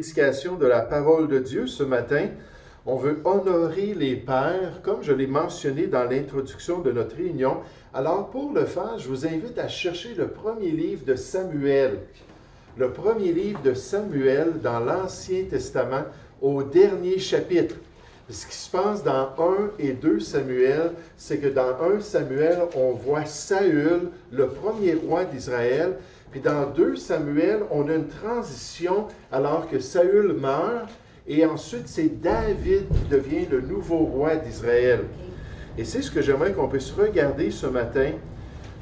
prédication de la parole de Dieu ce matin. On veut honorer les pères, comme je l'ai mentionné dans l'introduction de notre réunion. Alors, pour le faire, je vous invite à chercher le premier livre de Samuel. Le premier livre de Samuel dans l'Ancien Testament, au dernier chapitre. Ce qui se passe dans 1 et 2 Samuel, c'est que dans 1 Samuel, on voit Saül, le premier roi d'Israël. Puis dans 2 Samuel, on a une transition alors que Saül meurt. Et ensuite, c'est David qui devient le nouveau roi d'Israël. Et c'est ce que j'aimerais qu'on puisse regarder ce matin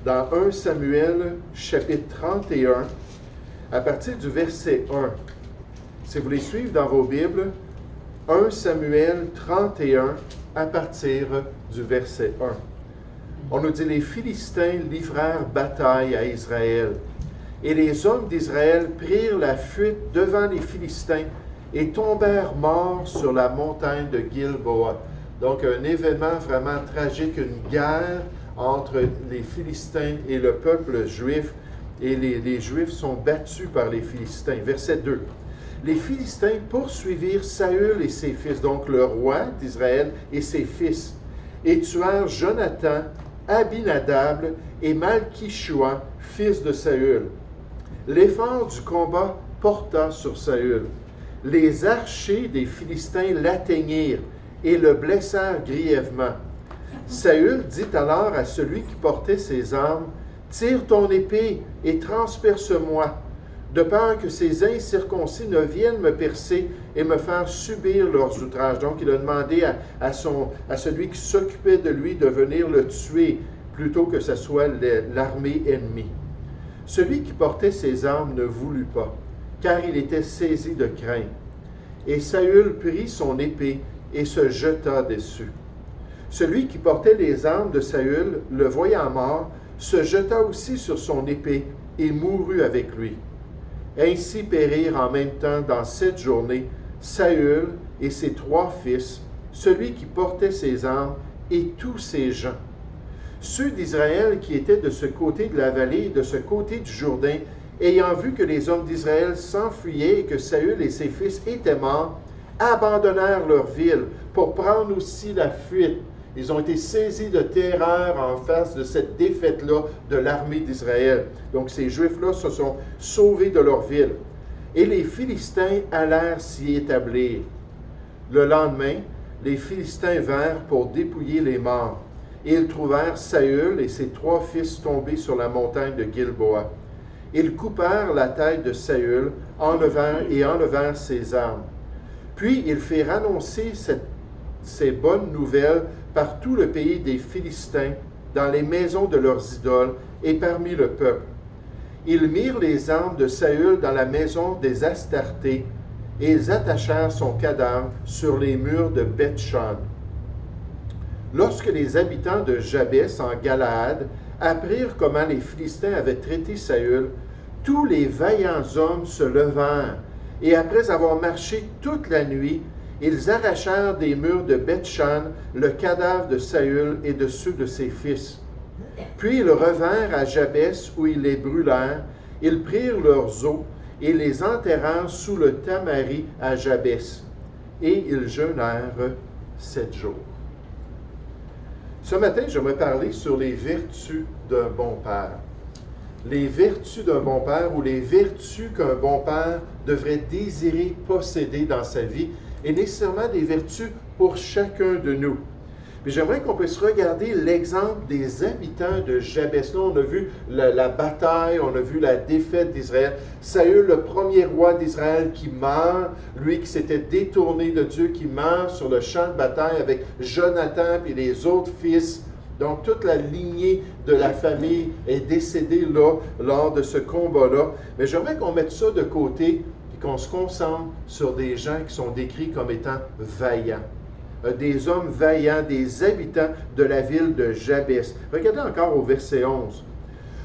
dans 1 Samuel, chapitre 31, à partir du verset 1. Si vous voulez suivre dans vos Bibles, 1 Samuel 31, à partir du verset 1. On nous dit, les Philistins livrèrent bataille à Israël. Et les hommes d'Israël prirent la fuite devant les Philistins et tombèrent morts sur la montagne de Gilboa. Donc, un événement vraiment tragique, une guerre entre les Philistins et le peuple juif. Et les Juifs sont battus par les Philistins. Verset 2. Les Philistins poursuivirent Saül et ses fils, donc le roi d'Israël et ses fils, et tuèrent Jonathan, Abinadab et Malchishua, fils de Saül. L'effort du combat porta sur Saül. Les archers des Philistins l'atteignirent et le blessèrent grièvement. Saül dit alors à celui qui portait ses armes, « Tire ton épée et transperce-moi, de peur que ces incirconcis ne viennent me percer et me faire subir leurs outrages. » Donc, il a demandé à celui qui s'occupait de lui de venir le tuer, plutôt que ce soit l'armée ennemie. Celui qui portait ses armes ne voulut pas, car il était saisi de crainte. Et Saül prit son épée et se jeta dessus. Celui qui portait les armes de Saül, le voyant mort, se jeta aussi sur son épée et mourut avec lui. Ainsi périrent en même temps dans cette journée Saül et ses 3 fils, celui qui portait ses armes et tous ses gens. Ceux d'Israël qui étaient de ce côté de la vallée et de ce côté du Jourdain, ayant vu que les hommes d'Israël s'enfuyaient et que Saül et ses fils étaient morts, abandonnèrent leur ville pour prendre aussi la fuite. Ils ont été saisis de terreur en face de cette défaite-là de l'armée d'Israël. Donc ces Juifs-là se sont sauvés de leur ville. Et les Philistins allèrent s'y établir. Le lendemain, les Philistins vinrent pour dépouiller les morts. Et ils trouvèrent Saül et ses 3 fils tombés sur la montagne de Gilboa. Ils coupèrent la tête de Saül, enlevèrent ses armes. Puis ils firent annoncer ces bonnes nouvelles par tout le pays des Philistins, dans les maisons de leurs idoles et parmi le peuple. Ils mirent les armes de Saül dans la maison des Astartés, et ils attachèrent son cadavre sur les murs de Beth-Shan. Lorsque les habitants de Jabès en Galaad apprirent comment les Philistins avaient traité Saül, tous les vaillants hommes se levèrent, et après avoir marché toute la nuit, ils arrachèrent des murs de Beth-Shan le cadavre de Saül et de ceux de ses fils. Puis ils revinrent à Jabès où ils les brûlèrent, ils prirent leurs os et les enterrèrent sous le tamari à Jabès. Et ils jeûnèrent 7 jours. Ce matin, j'aimerais parler sur les vertus d'un bon père. Les vertus d'un bon père ou les vertus qu'un bon père devrait désirer posséder dans sa vie et nécessairement des vertus pour chacun de nous. Puis j'aimerais qu'on puisse regarder l'exemple des habitants de Jabès. Là, on a vu la bataille, on a vu la défaite d'Israël. Saül, le premier roi d'Israël qui meurt, lui qui s'était détourné de Dieu, qui meurt sur le champ de bataille avec Jonathan et les autres fils. Donc, toute la lignée de la famille est décédée là, lors de ce combat-là. Mais j'aimerais qu'on mette ça de côté et qu'on se concentre sur des gens qui sont décrits comme étant vaillants. Des hommes vaillants, des habitants de la ville de Jabès. Regardez encore au verset 11.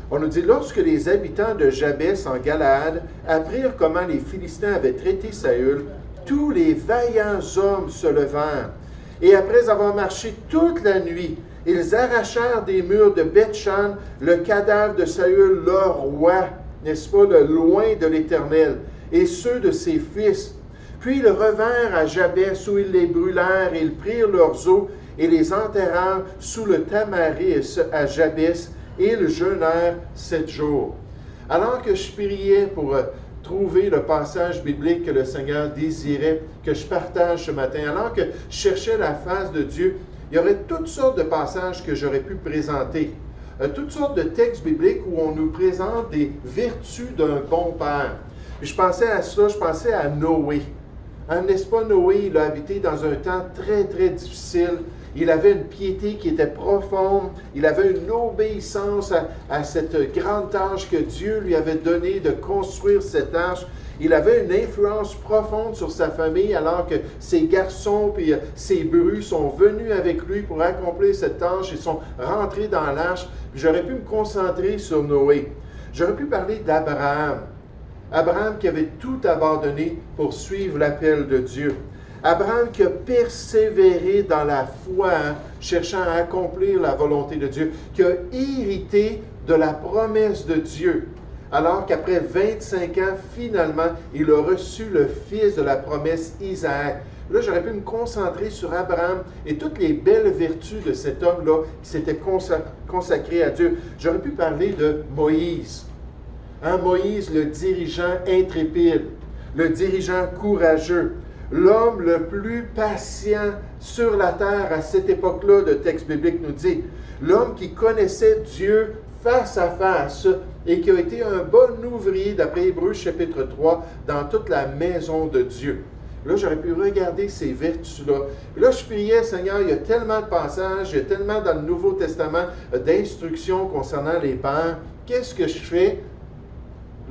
On nous dit, lorsque les habitants de Jabès en Galaad apprirent comment les Philistins avaient traité Saül, tous les vaillants hommes se levèrent. Et après avoir marché toute la nuit, ils arrachèrent des murs de Beth-Shan le cadavre de Saül, leur roi, n'est-ce pas, de loin de l'Éternel, et ceux de ses fils, Puis ils revinrent à Jabès, où ils les brûlèrent, et ils prirent leurs os, et les enterrèrent sous le tamaris à Jabès, et ils jeûnèrent 7 jours. » Alors que je priais pour trouver le passage biblique que le Seigneur désirait que je partage ce matin, alors que je cherchais la face de Dieu, il y aurait toutes sortes de passages que j'aurais pu présenter. Toutes sortes de textes bibliques où on nous présente des vertus d'un bon père. Puis je pensais à cela, je pensais à Noé. N'est-ce pas, Noé, il a habité dans un temps très, très difficile. Il avait une piété qui était profonde. Il avait une obéissance à cette grande tâche que Dieu lui avait donnée de construire cette arche. Il avait une influence profonde sur sa famille alors que ses garçons et ses brus sont venus avec lui pour accomplir cette tâche. Ils sont rentrés dans l'arche. J'aurais pu me concentrer sur Noé. J'aurais pu parler d'Abraham. Abraham qui avait tout abandonné pour suivre l'appel de Dieu. Abraham qui a persévéré dans la foi, cherchant à accomplir la volonté de Dieu, qui a hérité de la promesse de Dieu, alors qu'après 25 ans, finalement, il a reçu le fils de la promesse, Isaac. Là, j'aurais pu me concentrer sur Abraham et toutes les belles vertus de cet homme-là qui s'était consacré à Dieu. J'aurais pu parler de Moïse. Moïse, le dirigeant intrépide, le dirigeant courageux, l'homme le plus patient sur la terre à cette époque-là, le texte biblique nous dit. L'homme qui connaissait Dieu face à face et qui a été un bon ouvrier, d'après Hébreux chapitre 3, dans toute la maison de Dieu. Là, j'aurais pu regarder ces vertus-là. Là, je priais, Seigneur, il y a tellement de passages, il y a tellement dans le Nouveau Testament d'instructions concernant les pères. Qu'est-ce que je fais?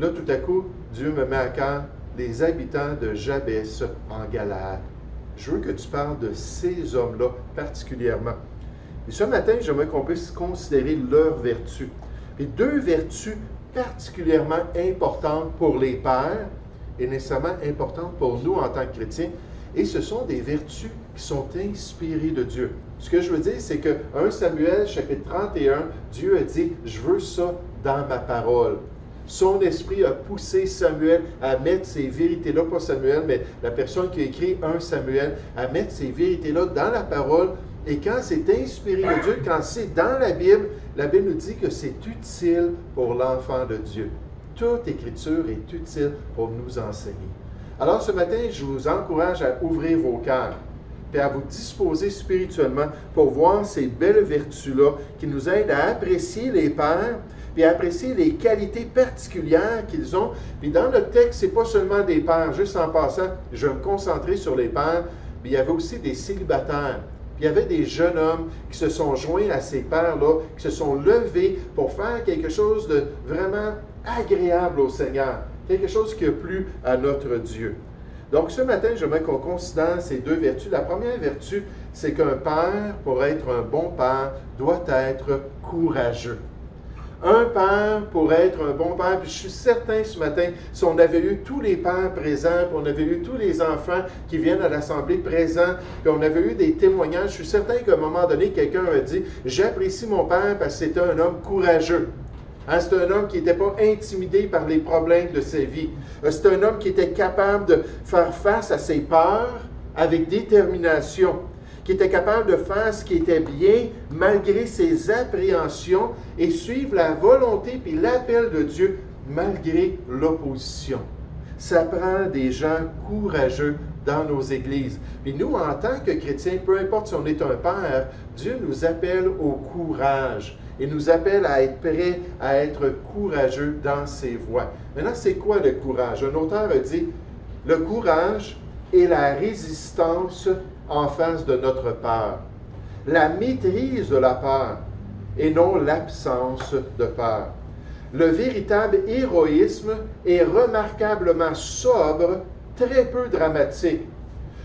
Là, tout à coup, Dieu me met à cœur les habitants de Jabès en Galaad. Je veux que tu parles de ces hommes-là particulièrement. Et ce matin, j'aimerais qu'on puisse considérer leurs vertus. Et 2 vertus particulièrement importantes pour les pères et nécessairement importantes pour nous en tant que chrétiens. Et ce sont des vertus qui sont inspirées de Dieu. Ce que je veux dire, c'est que 1 Samuel, chapitre 31, Dieu a dit « Je veux ça dans ma parole ». Son esprit a poussé Samuel à mettre ces vérités-là, pas Samuel, mais la personne qui a écrit 1 Samuel, à mettre ces vérités-là dans la parole. Et quand c'est inspiré de Dieu, quand c'est dans la Bible nous dit que c'est utile pour l'enfant de Dieu. Toute écriture est utile pour nous enseigner. Alors ce matin, je vous encourage à ouvrir vos cœurs et à vous disposer spirituellement pour voir ces belles vertus-là qui nous aident à apprécier les pères, puis à apprécier les qualités particulières qu'ils ont. Puis dans notre texte, ce n'est pas seulement des pères. Juste en passant, je vais me concentrer sur les pères. Puis il y avait aussi des célibataires. Puis il y avait des jeunes hommes qui se sont joints à ces pères-là, qui se sont levés pour faire quelque chose de vraiment agréable au Seigneur. Quelque chose qui a plu à notre Dieu. Donc ce matin, j'aimerais qu'on considère ces 2 vertus. La première vertu, c'est qu'un père, pour être un bon père, doit être courageux. Un père pour être un bon père, puis je suis certain ce matin, si on avait eu tous les pères présents, puis on avait eu tous les enfants qui viennent à l'Assemblée présents, puis on avait eu des témoignages, je suis certain qu'à un moment donné, quelqu'un a dit « J'apprécie mon père parce que c'était un homme courageux. » C'est un homme qui n'était pas intimidé par les problèmes de sa vie. C'est un homme qui était capable de faire face à ses peurs avec détermination, qui était capable de faire ce qui était bien malgré ses appréhensions et suivre la volonté puis l'appel de Dieu malgré l'opposition. Ça prend des gens courageux dans nos églises. Puis nous, en tant que chrétiens, peu importe si on est un père, Dieu nous appelle au courage. Il nous appelle à être prêts, à être courageux dans ses voies. Maintenant, c'est quoi le courage? Un auteur a dit, le courage est la résistance en face de notre peur. La maîtrise de la peur et non l'absence de peur. Le véritable héroïsme est remarquablement sobre, très peu dramatique.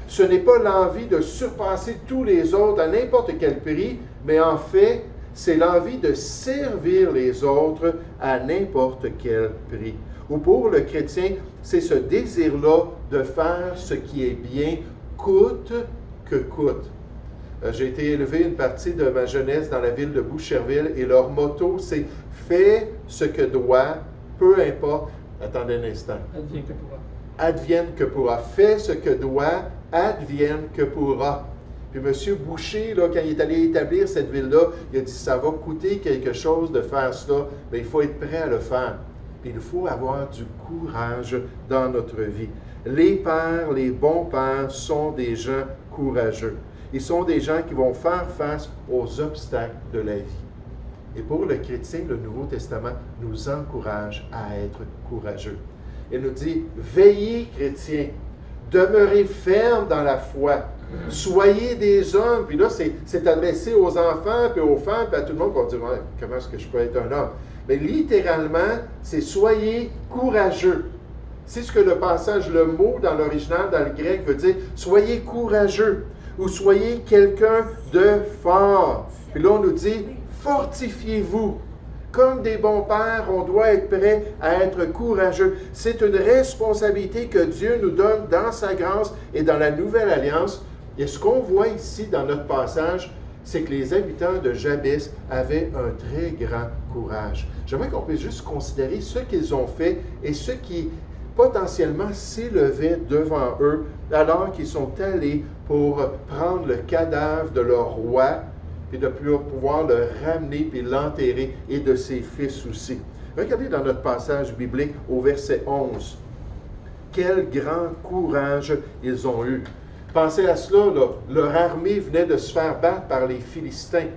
Ce n'est pas l'envie de surpasser tous les autres à n'importe quel prix, mais en fait, c'est l'envie de servir les autres à n'importe quel prix. Ou pour le chrétien, c'est ce désir-là de faire ce qui est bien, coûte que coûte. J'ai été élevé une partie de ma jeunesse dans la ville de Boucherville et leur motto, c'est « Fais ce que doit, peu importe. » Attendez un instant. Advienne que pourra. advienne que pourra. Fais ce que doit, advienne que pourra. Puis M. Boucher, là, quand il est allé établir cette ville-là, il a dit, ça va coûter quelque chose de faire cela, mais il faut être prêt à le faire. Puis il faut avoir du courage dans notre vie. Les pères, les bons pères sont des gens courageux. Ils sont des gens qui vont faire face aux obstacles de la vie. Et pour le chrétien, le Nouveau Testament nous encourage à être courageux. Il nous dit, veillez, chrétiens, demeurez fermes dans la foi, soyez des hommes. Puis là, c'est adressé aux enfants, puis aux femmes, puis à tout le monde, on dit, ouais, comment est-ce que je peux être un homme? Mais littéralement, c'est soyez courageux. C'est ce que le passage, le mot dans l'original, dans le grec, veut dire, soyez courageux, ou soyez quelqu'un de fort. Puis là, on nous dit, fortifiez-vous. Comme des bons pères, on doit être prêt à être courageux. C'est une responsabilité que Dieu nous donne dans sa grâce et dans la Nouvelle Alliance. Et ce qu'on voit ici dans notre passage, c'est que les habitants de Jabès avaient un très grand courage. J'aimerais qu'on puisse juste considérer ce qu'ils ont fait et ce qui potentiellement s'élevaient devant eux alors qu'ils sont allés pour prendre le cadavre de leur roi puis de pouvoir le ramener puis l'enterrer et de ses fils aussi. Regardez dans notre passage biblique au verset 11. Quel grand courage ils ont eu. Pensez à cela, là. Leur armée venait de se faire battre par les Philistins.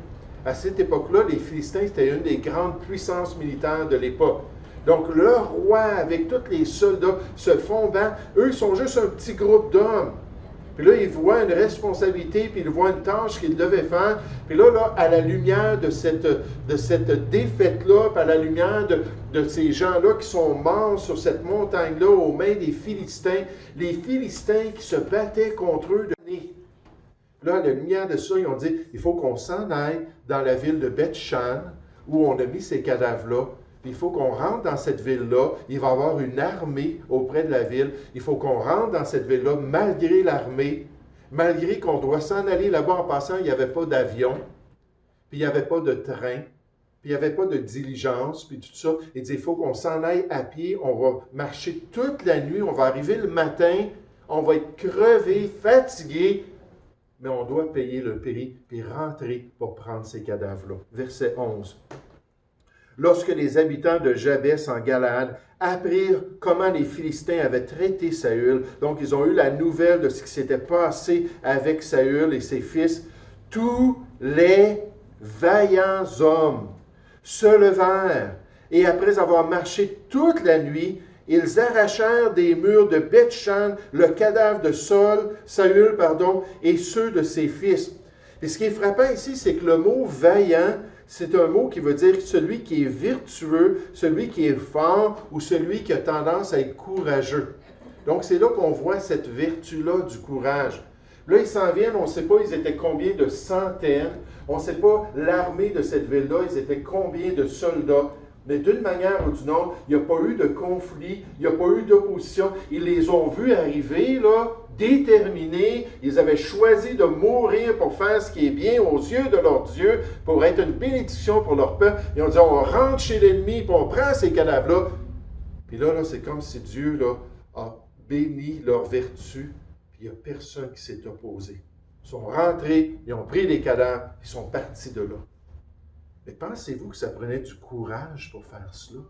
À cette époque-là, les Philistins, c'était une des grandes puissances militaires de l'époque. Donc, leur roi, avec tous les soldats, se font battre. Eux, ils sont juste un petit groupe d'hommes. Puis là, ils voient une responsabilité, puis ils voient une tâche qu'ils devaient faire. Puis là, à la lumière de cette défaite-là, puis à la lumière de ces gens-là qui sont morts sur cette montagne-là aux mains des Philistins, les Philistins qui se battaient contre eux de nez. Là, à la lumière de ça, ils ont dit, il faut qu'on s'en aille dans la ville de Beth-Shan, où on a mis ces cadavres-là. Il faut qu'on rentre dans cette ville-là. Il va y avoir une armée auprès de la ville. Il faut qu'on rentre dans cette ville-là malgré l'armée, malgré qu'on doit s'en aller là-bas en passant. Il n'y avait pas d'avion, puis il n'y avait pas de train, puis il n'y avait pas de diligence, puis tout ça. Il dit, il faut qu'on s'en aille à pied. On va marcher toute la nuit. On va arriver le matin. On va être crevé, fatigué, mais on doit payer le prix, puis rentrer pour prendre ces cadavres-là. Verset 11. Lorsque les habitants de Jabès en Galaad apprirent comment les Philistins avaient traité Saül, donc ils ont eu la nouvelle de ce qui s'était passé avec Saül et ses fils, tous les vaillants hommes se levèrent et après avoir marché toute la nuit, ils arrachèrent des murs de Beth-Shan le cadavre de Saül, et ceux de ses fils. Et ce qui est frappant ici, c'est que le mot « vaillant », c'est un mot qui veut dire celui qui est vertueux, celui qui est fort ou celui qui a tendance à être courageux. Donc, c'est là qu'on voit cette vertu-là du courage. Là, ils s'en viennent, on ne sait pas, ils étaient combien de centaines. On ne sait pas l'armée de cette ville-là, ils étaient combien de soldats. Mais d'une manière ou d'une autre, il n'y a pas eu de conflit, il n'y a pas eu d'opposition. Ils les ont vus arriver, là, déterminés. Ils avaient choisi de mourir pour faire ce qui est bien aux yeux de leur Dieu, pour être une bénédiction pour leur peuple. Ils ont dit, on rentre chez l'ennemi, puis on prend ces cadavres-là. Puis là, c'est comme si Dieu là, a béni leur vertu, puis il n'y a personne qui s'est opposé. Ils sont rentrés, ils ont pris les cadavres, ils sont partis de là. Mais pensez-vous que ça prenait du courage pour faire cela?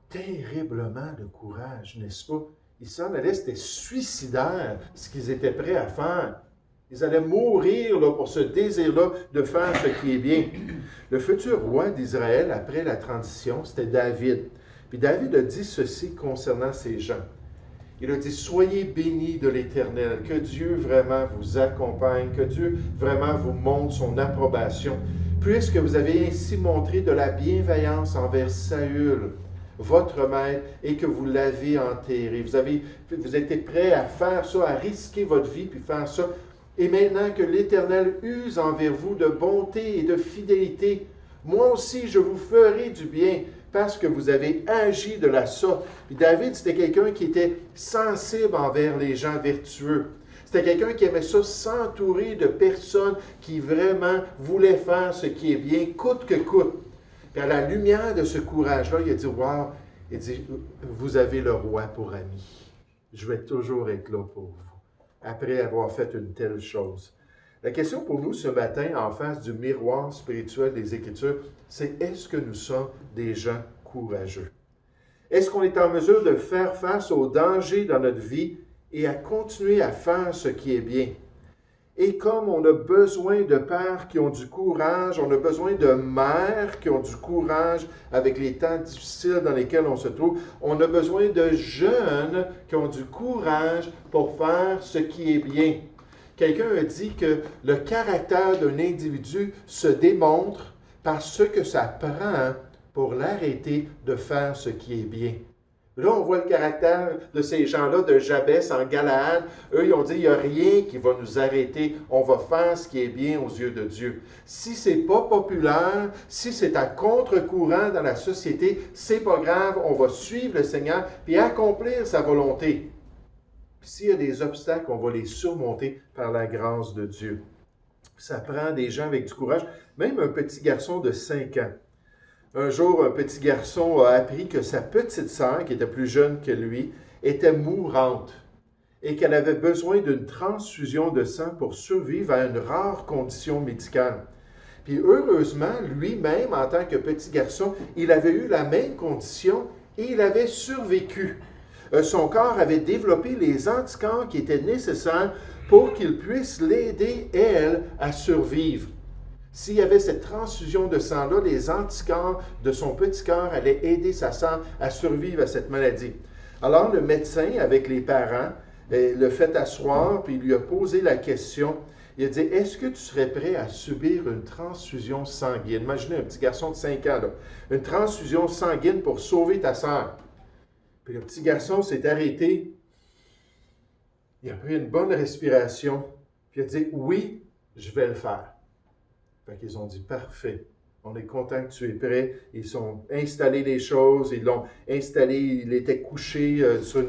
Terriblement de courage, n'est-ce pas? Ils s'en allaient, c'était suicidaire ce qu'ils étaient prêts à faire. Ils allaient mourir là, pour ce désir-là de faire ce qui est bien. Le futur roi d'Israël, après la transition, c'était David. Puis David a dit ceci concernant ces gens. Il a dit, soyez bénis de l'Éternel, que Dieu vraiment vous accompagne, que Dieu vraiment vous montre son approbation, puisque vous avez ainsi montré de la bienveillance envers Saül, votre maître, et que vous l'avez enterré. Vous étiez prêts à faire ça, à risquer votre vie, puis faire ça. Et maintenant que l'Éternel use envers vous de bonté et de fidélité, moi aussi je vous ferai du bien, parce que vous avez agi de la sorte. Puis David, c'était quelqu'un qui était sensible envers les gens vertueux. C'était quelqu'un qui aimait ça, s'entourer de personnes qui vraiment voulaient faire ce qui est bien, coûte que coûte. Puis à la lumière de ce courage-là, il a dit, wow, il dit, vous avez le roi pour ami. je vais toujours être là pour vous, après avoir fait une telle chose. La question pour nous ce matin, en face du miroir spirituel des Écritures, c'est est-ce que nous sommes des gens courageux? Est-ce qu'on est en mesure de faire face aux dangers dans notre vie et à continuer à faire ce qui est bien? Et comme on a besoin de pères qui ont du courage, on a besoin de mères qui ont du courage avec les temps difficiles dans lesquels on se trouve, on a besoin de jeunes qui ont du courage pour faire ce qui est bien. Quelqu'un a dit que le caractère d'un individu se démontre par ce que ça prend pour l'arrêter de faire ce qui est bien. Là, on voit le caractère de ces gens-là, de Jabès en Galaad. Eux, ils ont dit, il n'y a rien qui va nous arrêter. On va faire ce qui est bien aux yeux de Dieu. Si ce n'est pas populaire, si c'est à contre-courant dans la société, c'est pas grave, on va suivre le Seigneur et accomplir sa volonté. Puis s'il y a des obstacles, on va les surmonter par la grâce de Dieu. Ça prend des gens avec du courage, même un petit garçon de 5 ans. Un jour, un petit garçon a appris que sa petite sœur, qui était plus jeune que lui, était mourante et qu'elle avait besoin d'une transfusion de sang pour survivre à une rare condition médicale. Puis heureusement, lui-même, en tant que petit garçon, il avait eu la même condition et il avait survécu. Son corps avait développé les anticorps qui étaient nécessaires pour qu'il puisse l'aider, elle, à survivre. S'il y avait cette transfusion de sang-là, les anticorps de son petit corps allaient aider sa sœur à survivre à cette maladie. Alors le médecin, avec les parents, le fait asseoir, puis il lui a posé la question. Il a dit, est-ce que tu serais prêt à subir une transfusion sanguine? Imaginez un petit garçon de 5 ans, là. Une transfusion sanguine pour sauver ta sœur. Puis le petit garçon s'est arrêté. Il a pris une bonne respiration, puis il a dit, oui, je vais le faire. Fait qu'ils ont dit, parfait, on est content que tu es prêt. Ils ont installé les choses, ils l'ont installé, il était couché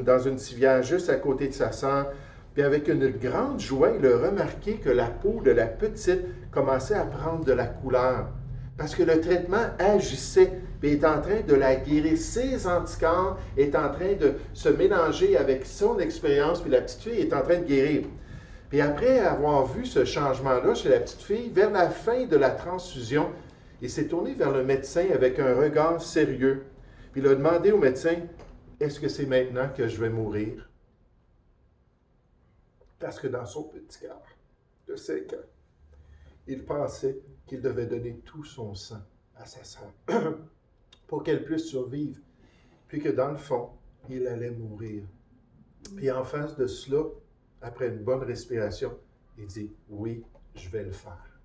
dans une civière juste à côté de sa sœur. Puis avec une grande joie, il a remarqué que la peau de la petite commençait à prendre de la couleur. Parce que le traitement agissait, puis est en train de la guérir. Ses anticorps est en train de se mélanger avec son expérience, puis la petite fille est en train de guérir. Puis après avoir vu ce changement-là chez la petite fille, vers la fin de la transfusion, il s'est tourné vers le médecin avec un regard sérieux. Puis il a demandé au médecin, est-ce que c'est maintenant que je vais mourir? Parce que dans son petit cœur de 5 ans, il pensait qu'il devait donner tout son sang à sa sœur pour qu'elle puisse survivre. Puis que dans le fond, il allait mourir. Puis en face de cela, après une bonne respiration, il dit, oui, je vais le faire,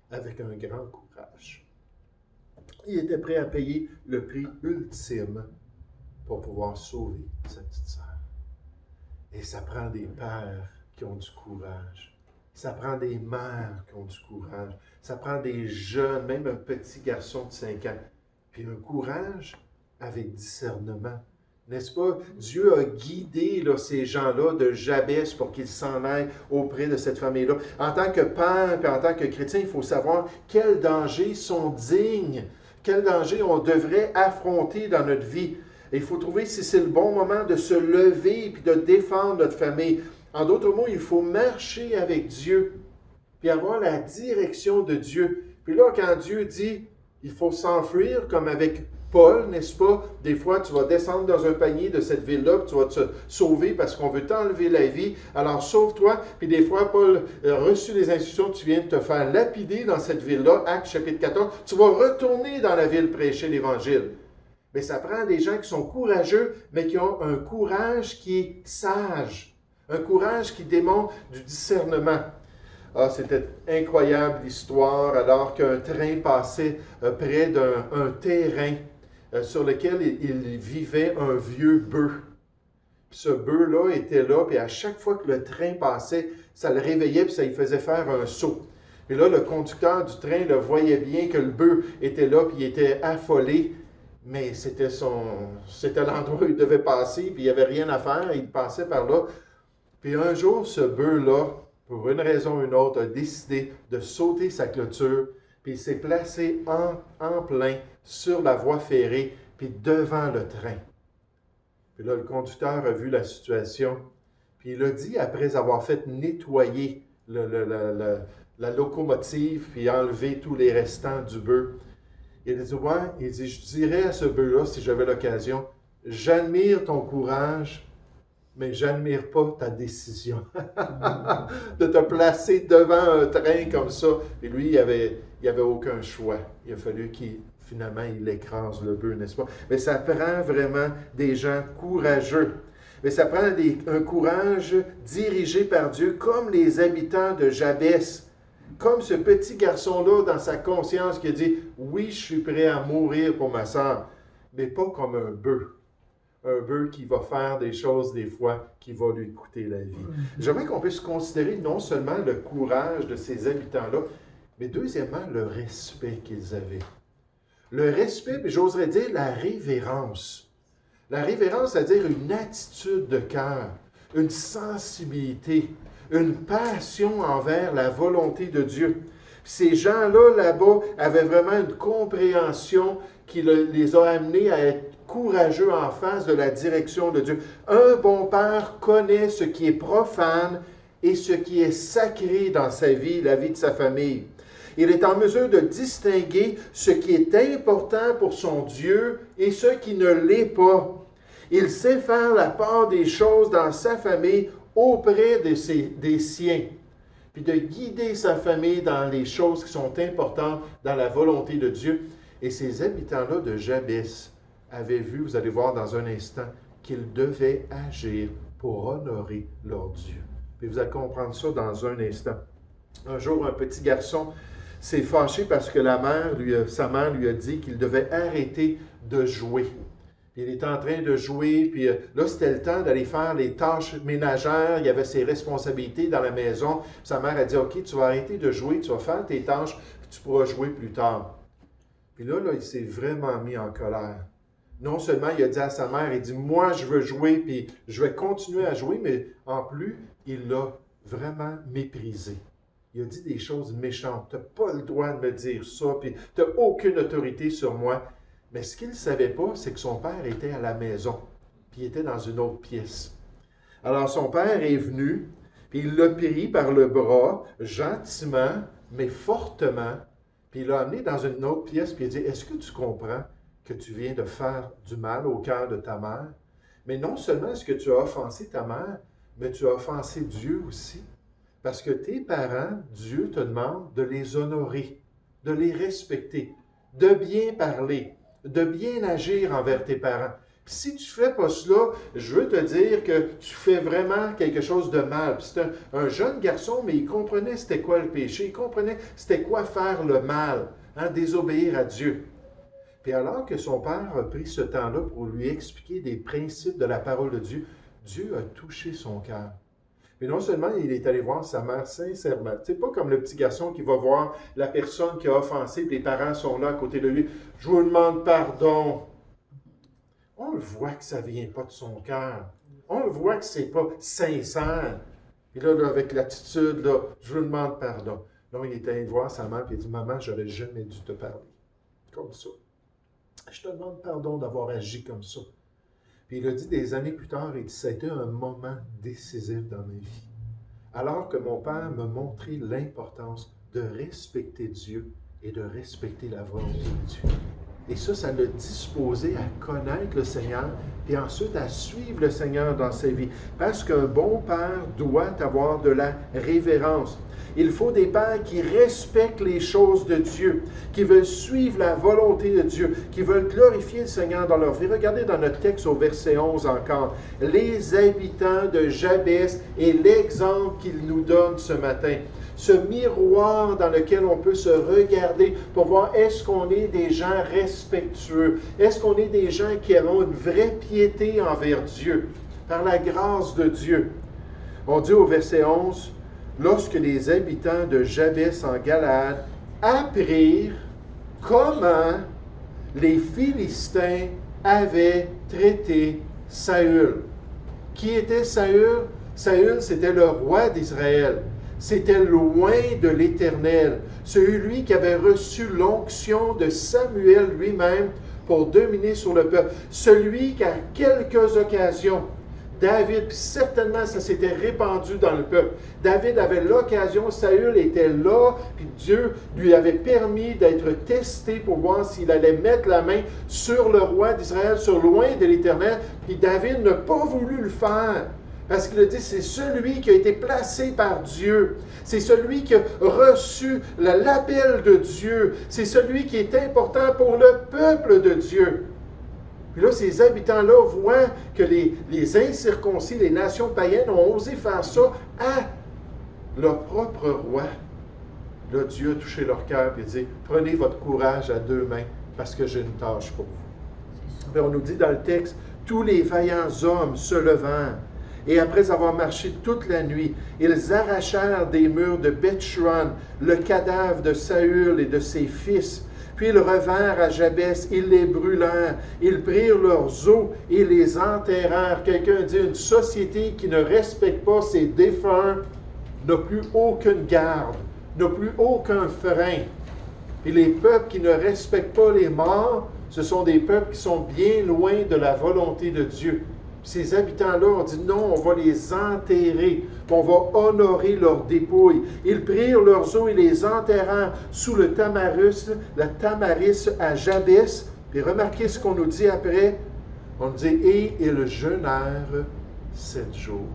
avec un grand courage. Il était prêt à payer le prix ultime pour pouvoir sauver sa petite sœur. Et ça prend des pères qui ont du courage. Ça prend des mères qui ont du courage. Ça prend des jeunes, même un petit garçon de 5 ans. Puis un courage avec discernement. N'est-ce pas? Dieu a guidé là, ces gens-là de Jabès pour qu'ils s'en aillent auprès de cette famille-là. En tant que père et en tant que chrétien, il faut savoir quels dangers sont dignes, quels dangers on devrait affronter dans notre vie. Et il faut trouver si c'est le bon moment de se lever et de défendre notre famille. En d'autres mots, il faut marcher avec Dieu, puis avoir la direction de Dieu. Puis là, quand Dieu dit, il faut s'enfuir, comme avec Paul, n'est-ce pas? Des fois, tu vas descendre dans un panier de cette ville-là, puis tu vas te sauver parce qu'on veut t'enlever la vie. Alors, sauve-toi. Puis des fois, Paul a reçu les instructions, tu viens de te faire lapider dans cette ville-là, Actes chapitre 14. Tu vas retourner dans la ville prêcher l'Évangile. Mais ça prend des gens qui sont courageux, mais qui ont un courage qui est sage. Un courage qui démontre du discernement. Ah, c'était incroyable l'histoire, alors qu'un train passait près d'un terrain sur lequel il vivait un vieux bœuf. Puis ce bœuf-là était là, puis à chaque fois que le train passait, ça le réveillait, puis ça lui faisait faire un saut. Et là, le conducteur du train le voyait bien que le bœuf était là, puis il était affolé, mais c'était l'endroit où il devait passer, puis il n'y avait rien à faire, il passait par là. Puis un jour, ce bœuf-là, pour une raison ou une autre, a décidé de sauter sa clôture, puis il s'est placé en plein sur la voie ferrée, puis devant le train. Puis là, le conducteur a vu la situation. Puis il a dit, après avoir fait nettoyer la locomotive, puis enlever tous les restants du bœuf, il a dit, ouais, il dit, je dirais à ce bœuf-là, si j'avais l'occasion, j'admire ton courage, mais j'admire pas ta décision de te placer devant un train comme ça. Et lui, il avait aucun choix. Il a fallu finalement, il écrase le bœuf, n'est-ce pas? Mais ça prend vraiment des gens courageux. Mais ça prend un courage dirigé par Dieu, comme les habitants de Jabès. Comme ce petit garçon-là, dans sa conscience, qui a dit, oui, je suis prêt à mourir pour ma sœur, mais pas comme un bœuf. Un bœuf qui va faire des choses, des fois, qui va lui coûter la vie. J'aimerais qu'on puisse considérer non seulement le courage de ces habitants-là, mais deuxièmement, le respect qu'ils avaient. Le respect, puis j'oserais dire la révérence. La révérence, c'est-à-dire une attitude de cœur, une sensibilité, une passion envers la volonté de Dieu. Ces gens-là, là-bas, avaient vraiment une compréhension qui les a amenés à être courageux en face de la direction de Dieu. Un bon père connaît ce qui est profane et ce qui est sacré dans sa vie, la vie de sa famille. Il est en mesure de distinguer ce qui est important pour son Dieu et ce qui ne l'est pas. Il sait faire la part des choses dans sa famille auprès des siens, puis de guider sa famille dans les choses qui sont importantes dans la volonté de Dieu. Et ces habitants-là de Jabès avaient vu, vous allez voir dans un instant, qu'ils devaient agir pour honorer leur Dieu. Puis vous allez comprendre ça dans un instant. Un jour, un petit garçon s'est fâché parce que sa mère lui a dit qu'il devait arrêter de jouer. Puis il était en train de jouer, puis là, c'était le temps d'aller faire les tâches ménagères. Il y avait ses responsabilités dans la maison. Puis sa mère a dit, OK, tu vas arrêter de jouer, tu vas faire tes tâches, puis tu pourras jouer plus tard. Puis là, il s'est vraiment mis en colère. Non seulement il a dit à sa mère, il dit, moi, je veux jouer, puis je vais continuer à jouer, mais en plus, il l'a vraiment méprisé. Il a dit des choses méchantes. Tu n'as pas le droit de me dire ça, puis tu n'as aucune autorité sur moi. Mais ce qu'il ne savait pas, c'est que son père était à la maison, puis il était dans une autre pièce. Alors son père est venu, puis il l'a pris par le bras, gentiment, mais fortement, puis il l'a amené dans une autre pièce, puis il a dit, est-ce que tu comprends que tu viens de faire du mal au cœur de ta mère? Mais non seulement est-ce que tu as offensé ta mère, mais tu as offensé Dieu aussi. Parce que tes parents, Dieu te demande de les honorer, de les respecter, de bien parler, de bien agir envers tes parents. Puis si tu ne fais pas cela, je veux te dire que tu fais vraiment quelque chose de mal. Puis c'est un jeune garçon, mais il comprenait c'était quoi le péché, il comprenait c'était quoi faire le mal, désobéir à Dieu. Puis alors que son père a pris ce temps-là pour lui expliquer des principes de la parole de Dieu, Dieu a touché son cœur. Mais non seulement il est allé voir sa mère sincèrement, c'est pas comme le petit garçon qui va voir la personne qui a offensé, puis les parents sont là à côté de lui. Je vous demande pardon. On le voit que ça ne vient pas de son cœur. On le voit que ce n'est pas sincère. Et là, avec l'attitude, là, je vous demande pardon. Non, il est allé voir sa mère et il a dit, maman, je n'aurais jamais dû te parler comme ça. Je te demande pardon d'avoir agi comme ça. Puis il a dit des années plus tard, il dit, ça a été un moment décisif dans ma vie. Alors que mon père m'a montré l'importance de respecter Dieu et de respecter la volonté de Dieu. Et ça l'a disposé à connaître le Seigneur, puis ensuite à suivre le Seigneur dans sa vie. Parce qu'un bon père doit avoir de la révérence. Il faut des pères qui respectent les choses de Dieu, qui veulent suivre la volonté de Dieu, qui veulent glorifier le Seigneur dans leur vie. Regardez dans notre texte au verset 11 encore, les habitants de Jabès et l'exemple qu'il nous donne ce matin. Ce miroir dans lequel on peut se regarder pour voir est-ce qu'on est des gens respectueux, est-ce qu'on est des gens qui avons une vraie piété envers Dieu, par la grâce de Dieu. On dit au verset 11, lorsque les habitants de Jabès en Galaad apprirent comment les Philistins avaient traité Saül. Qui était Saül? Saül, c'était le roi d'Israël. C'était loin de l'Éternel. Celui qui avait reçu l'onction de Samuel lui-même pour dominer sur le peuple. Celui qu'à quelques occasions, David, puis certainement ça s'était répandu dans le peuple. David avait l'occasion, Saül était là, puis Dieu lui avait permis d'être testé pour voir s'il allait mettre la main sur le roi d'Israël, sur loin de l'Éternel, puis David n'a pas voulu le faire. Parce qu'il a dit, c'est celui qui a été placé par Dieu. C'est celui qui a reçu l'appel de Dieu. C'est celui qui est important pour le peuple de Dieu. Puis là, ces habitants-là voient que les incirconcis, les nations païennes ont osé faire ça à leur propre roi. Là, Dieu a touché leur cœur et dit, prenez votre courage à deux mains parce que j'ai une tâche pour vous. Puis on nous dit dans le texte, tous les vaillants hommes se levèrent. Et après avoir marché toute la nuit, ils arrachèrent des murs de Beth-Shuan le cadavre de Saül et de ses fils. Puis ils revinrent à Jabès, ils les brûlèrent, ils prirent leurs os et les enterrèrent. Quelqu'un dit, une société qui ne respecte pas ses défunts n'a plus aucune garde, n'a plus aucun frein. Et les peuples qui ne respectent pas les morts, ce sont des peuples qui sont bien loin de la volonté de Dieu. Ces habitants-là ont dit non, on va les enterrer, on va honorer leurs dépouilles. Ils prirent leurs os et les enterrèrent sous le tamaris à Jabès. Et remarquez ce qu'on nous dit après. On nous dit, et ils jeûnèrent 7 jours.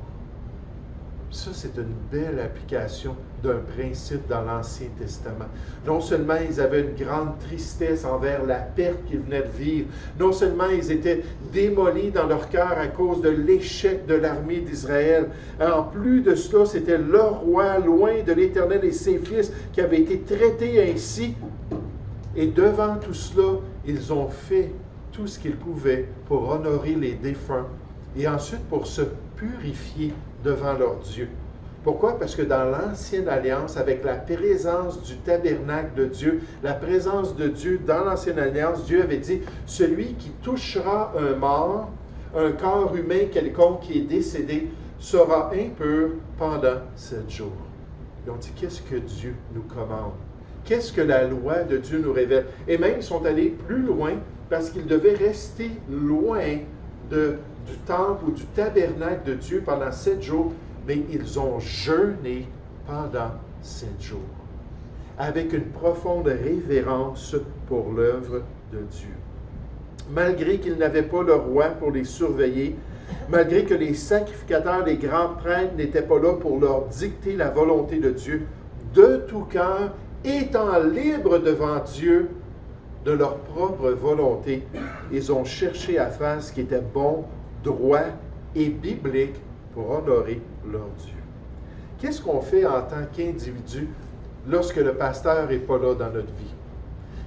Ça, c'est une belle application d'un principe dans l'Ancien Testament. Non seulement ils avaient une grande tristesse envers la perte qu'ils venaient de vivre, non seulement ils étaient démolis dans leur cœur à cause de l'échec de l'armée d'Israël. En plus de cela, c'était leur roi, loin de l'Éternel et ses fils, qui avaient été traités ainsi. Et devant tout cela, ils ont fait tout ce qu'ils pouvaient pour honorer les défunts et ensuite pour se purifier devant leur Dieu. Pourquoi? Parce que dans l'Ancienne Alliance, avec la présence du tabernacle de Dieu, la présence de Dieu dans l'Ancienne Alliance, Dieu avait dit, celui qui touchera un mort, un corps humain quelconque qui est décédé, sera impur pendant 7 jours. Et on dit, qu'est-ce que Dieu nous commande? Qu'est-ce que la loi de Dieu nous révèle? Et même, ils sont allés plus loin parce qu'ils devaient rester loin du temple ou du tabernacle de Dieu pendant 7 jours, mais ils ont jeûné pendant 7 jours, avec une profonde révérence pour l'œuvre de Dieu. Malgré qu'ils n'avaient pas le roi pour les surveiller, malgré que les sacrificateurs, les grands prêtres n'étaient pas là pour leur dicter la volonté de Dieu, de tout cœur, étant libres devant Dieu de leur propre volonté, ils ont cherché à faire ce qui était bon, droit et biblique pour honorer leur Dieu. Qu'est-ce qu'on fait en tant qu'individu lorsque le pasteur n'est pas là dans notre vie?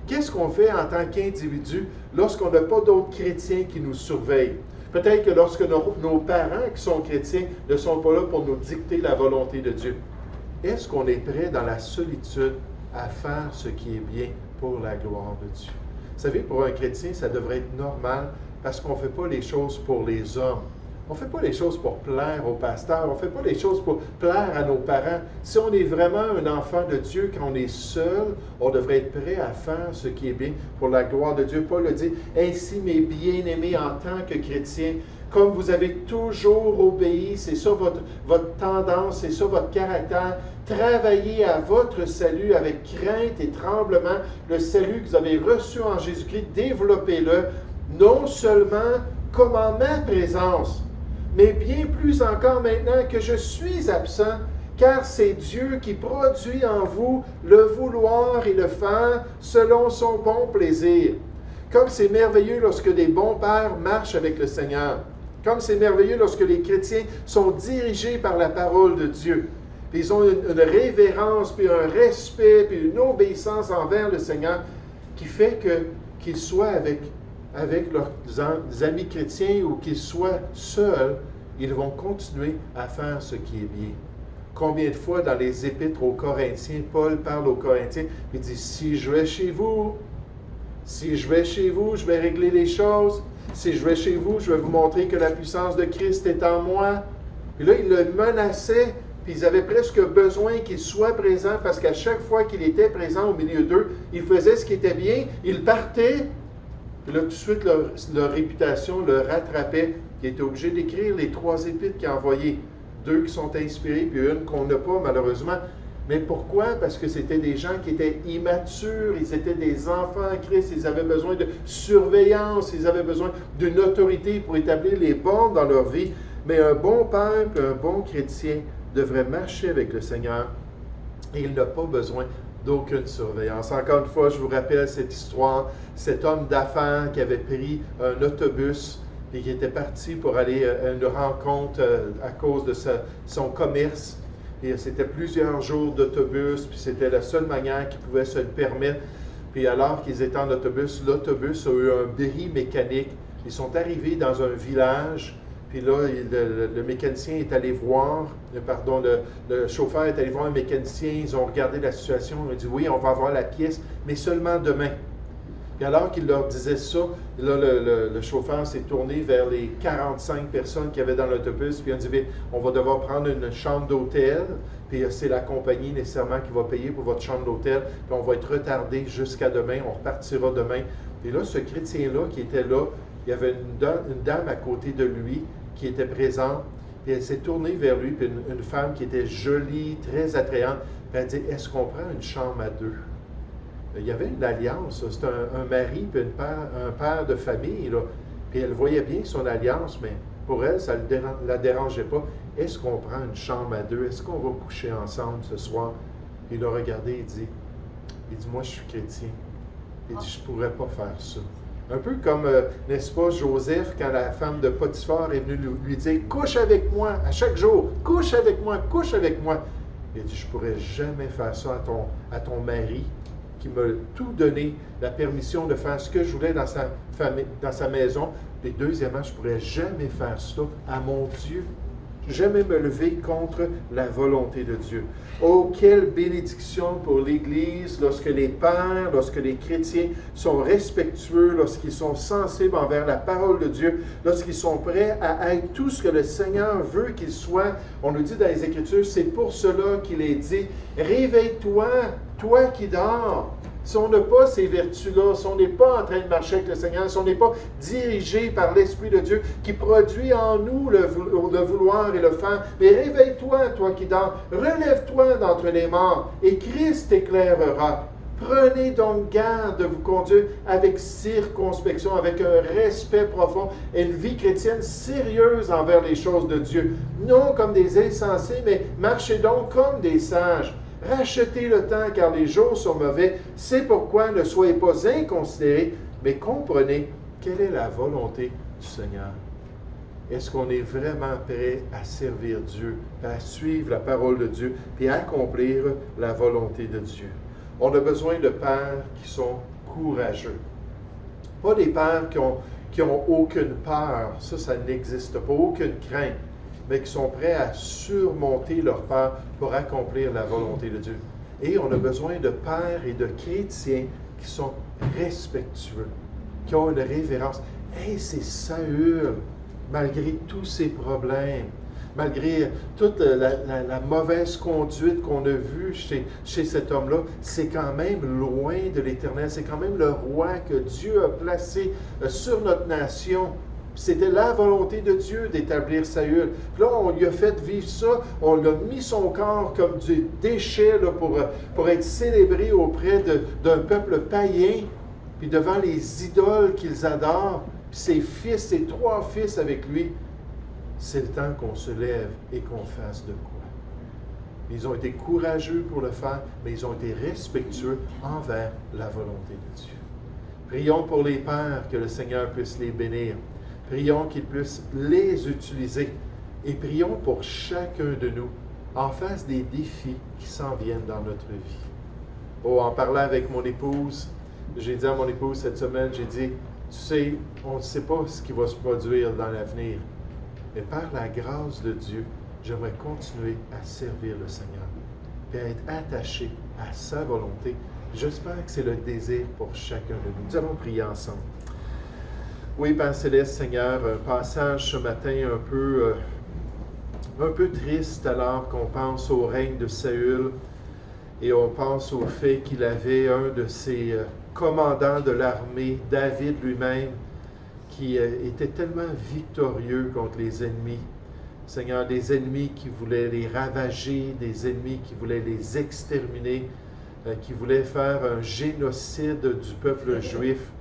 Qu'est-ce qu'on fait en tant qu'individu lorsqu'on n'a pas d'autres chrétiens qui nous surveillent? Peut-être que lorsque nos parents qui sont chrétiens ne sont pas là pour nous dicter la volonté de Dieu. Est-ce qu'on est prêt dans la solitude à faire ce qui est bien pour la gloire de Dieu? Vous savez, pour un chrétien, ça devrait être normal parce qu'on ne fait pas les choses pour les hommes. On ne fait pas les choses pour plaire au pasteur. On ne fait pas les choses pour plaire à nos parents. Si on est vraiment un enfant de Dieu, quand on est seul, on devrait être prêt à faire ce qui est bien pour la gloire de Dieu. Paul le dit, « Ainsi, mes bien-aimés, en tant que chrétiens, comme vous avez toujours obéi, c'est ça votre tendance, c'est ça votre caractère, travaillez à votre salut avec crainte et tremblement, le salut que vous avez reçu en Jésus-Christ, développez-le, non seulement comme en ma présence, mais bien plus encore maintenant que je suis absent, car c'est Dieu qui produit en vous le vouloir et le faire selon son bon plaisir. Comme c'est merveilleux lorsque des bons pères marchent avec le Seigneur. Comme c'est merveilleux lorsque les chrétiens sont dirigés par la parole de Dieu. Puis ils ont une révérence, puis un respect, puis une obéissance envers le Seigneur qui fait qu'ils soient avec leurs amis chrétiens ou qu'ils soient seuls, ils vont continuer à faire ce qui est bien. Combien de fois dans les épîtres aux Corinthiens, Paul parle aux Corinthiens, il dit, si je vais chez vous, je vais régler les choses. Si je vais chez vous, je vais vous montrer que la puissance de Christ est en moi. Puis là, il le menaçait, puis ils avaient presque besoin qu'il soit présent, parce qu'à chaque fois qu'il était présent au milieu d'eux, il faisait ce qui était bien, il partait, Puis là, tout de suite, leur réputation le rattrapait. Il était obligé d'écrire les 3 épîtres qu'il a envoyées. 2 qui sont inspirées, puis une qu'on n'a pas, malheureusement. Mais pourquoi? Parce que c'était des gens qui étaient immatures, ils étaient des enfants en Christ, ils avaient besoin de surveillance, ils avaient besoin d'une autorité pour établir les bornes dans leur vie. Mais un bon père, un bon chrétien devrait marcher avec le Seigneur et il n'a pas besoin d'aucune surveillance. Encore une fois, je vous rappelle cette histoire, cet homme d'affaires qui avait pris un autobus et qui était parti pour aller à une rencontre à cause de son commerce. Et c'était plusieurs jours d'autobus, puis c'était la seule manière qu'ils pouvaient se le permettre. Puis alors qu'ils étaient en autobus, l'autobus a eu un bris mécanique. Ils sont arrivés dans un village, puis là, le mécanicien est allé voir, le chauffeur est allé voir un mécanicien, ils ont regardé la situation, ils ont dit « Oui, on va avoir la pièce, mais seulement demain ». Puis alors qu'il leur disait ça, là, le chauffeur s'est tourné vers les 45 personnes qu'il y avait dans l'autobus, puis il a dit « On va devoir prendre une chambre d'hôtel, puis c'est la compagnie nécessairement qui va payer pour votre chambre d'hôtel, puis on va être retardé jusqu'à demain, on repartira demain. » Et là, ce chrétien-là qui était là, il y avait une dame à côté de lui qui était présente, puis elle s'est tournée vers lui, puis une femme qui était jolie, très attrayante, puis elle dit « Est-ce qu'on prend une chambre à 2? » Il y avait une alliance, c'était un mari puis un père de famille, là. Puis elle voyait bien son alliance, mais pour elle, ça ne la dérangeait pas. Est-ce qu'on prend une chambre à 2? Est-ce qu'on va coucher ensemble ce soir? Puis il a regardé et dit, moi je suis chrétien. Il dit, je ne pourrais pas faire ça. Un peu comme, n'est-ce pas, Joseph, quand la femme de Potiphar est venue lui dire, couche avec moi à chaque jour, couche avec moi, couche avec moi. Il dit, je ne pourrais jamais faire ça à ton mari, qui m'a tout donné, la permission de faire ce que je voulais dans sa maison. Et deuxièmement, je ne pourrais jamais faire ça à mon Dieu. Jamais me lever contre la volonté de Dieu. Oh, quelle bénédiction pour l'Église lorsque les pères, lorsque les chrétiens sont respectueux, lorsqu'ils sont sensibles envers la parole de Dieu, lorsqu'ils sont prêts à être tout ce que le Seigneur veut qu'ils soient. On nous dit dans les Écritures, c'est pour cela qu'il est dit, réveille-toi, toi qui dors. Si on n'a pas ces vertus-là, si on n'est pas en train de marcher avec le Seigneur, si on n'est pas dirigé par l'Esprit de Dieu qui produit en nous le vouloir et le faire, mais réveille-toi, toi qui dors, relève-toi d'entre les morts et Christ t'éclairera. Prenez donc garde de vous conduire avec circonspection, avec un respect profond et une vie chrétienne sérieuse envers les choses de Dieu. Non comme des insensés, mais marchez donc comme des sages. Rachetez le temps car les jours sont mauvais. C'est pourquoi ne soyez pas inconsidérés, mais comprenez quelle est la volonté du Seigneur. Est-ce qu'on est vraiment prêt à servir Dieu, à suivre la parole de Dieu, puis à accomplir la volonté de Dieu? On a besoin de pères qui sont courageux. Pas des pères qui ont aucune peur, ça n'existe pas, aucune crainte, mais qui sont prêts à surmonter leur peur pour accomplir la volonté de Dieu. Et on a besoin de pères et de chrétiens qui sont respectueux, qui ont une révérence. Hey, c'est Saül, malgré tous ses problèmes, malgré toute la mauvaise conduite qu'on a vue chez cet homme-là, c'est quand même loin de l'Éternel, c'est quand même le roi que Dieu a placé sur notre nation. C'était la volonté de Dieu d'établir Saül. Puis là, on lui a fait vivre ça, on l'a mis son corps comme du déchet là, pour être célébré auprès d'un peuple païen, puis devant les idoles qu'ils adorent, puis ses fils, ses 3 fils avec lui. C'est le temps qu'on se lève et qu'on fasse de quoi. Ils ont été courageux pour le faire, mais ils ont été respectueux envers la volonté de Dieu. Prions pour les pères, que le Seigneur puisse les bénir. Prions qu'il puisse les utiliser. Et prions pour chacun de nous en face des défis qui s'en viennent dans notre vie. Oh, en parlant avec mon épouse, j'ai dit à mon épouse cette semaine, j'ai dit, tu sais, on ne sait pas ce qui va se produire dans l'avenir. Mais par la grâce de Dieu, j'aimerais continuer à servir le Seigneur et à être attaché à sa volonté. J'espère que c'est le désir pour chacun de nous. Nous allons prier ensemble. Oui, Père Céleste, Seigneur, un passage ce matin un peu triste alors qu'on pense au règne de Saül et on pense au fait qu'il avait un de ses commandant de l'armée, David lui-même, qui était tellement victorieux contre les ennemis. Seigneur, des ennemis qui voulaient les ravager, des ennemis qui voulaient les exterminer, qui voulaient faire un génocide du peuple juif.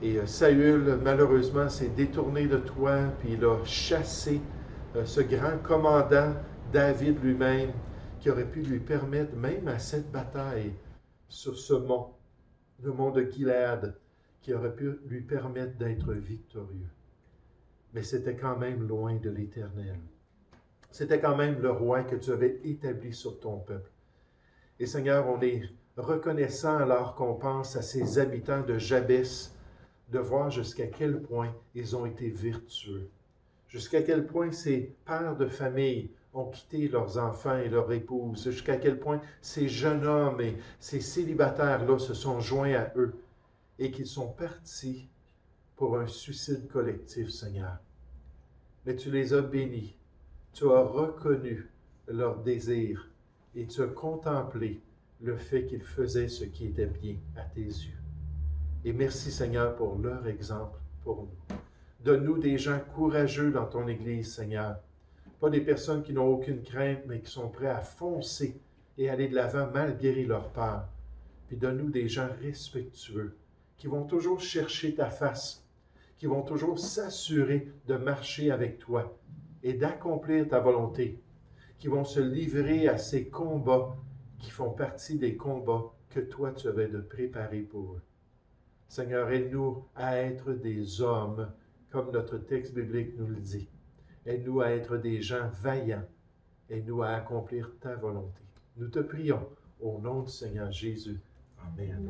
Et Saül, malheureusement, s'est détourné de toi, puis il a chassé ce grand commandant, David lui-même, qui aurait pu lui permettre, même à cette bataille, sur ce mont, le mont de Gilead, qui aurait pu lui permettre d'être victorieux. Mais c'était quand même loin de l'Éternel. C'était quand même le roi que tu avais établi sur ton peuple. Et Seigneur, on est reconnaissant alors qu'on pense à ces habitants de Jabès, de voir jusqu'à quel point ils ont été vertueux, jusqu'à quel point ces pères de famille ont quitté leurs enfants et leurs épouses, jusqu'à quel point ces jeunes hommes et ces célibataires-là se sont joints à eux et qu'ils sont partis pour un suicide collectif, Seigneur. Mais tu les as bénis, tu as reconnu leurs désirs et tu as contemplé le fait qu'ils faisaient ce qui était bien à tes yeux. Et merci, Seigneur, pour leur exemple pour nous. Donne-nous des gens courageux dans ton Église, Seigneur. Pas des personnes qui n'ont aucune crainte, mais qui sont prêts à foncer et aller de l'avant malgré leur peur. Puis donne-nous des gens respectueux, qui vont toujours chercher ta face, qui vont toujours s'assurer de marcher avec toi et d'accomplir ta volonté, qui vont se livrer à ces combats qui font partie des combats que toi tu avais de préparer pour eux. Seigneur, aide-nous à être des hommes, comme notre texte biblique nous le dit. Aide-nous à être des gens vaillants. Aide-nous à accomplir ta volonté. Nous te prions au nom du Seigneur Jésus. Amen.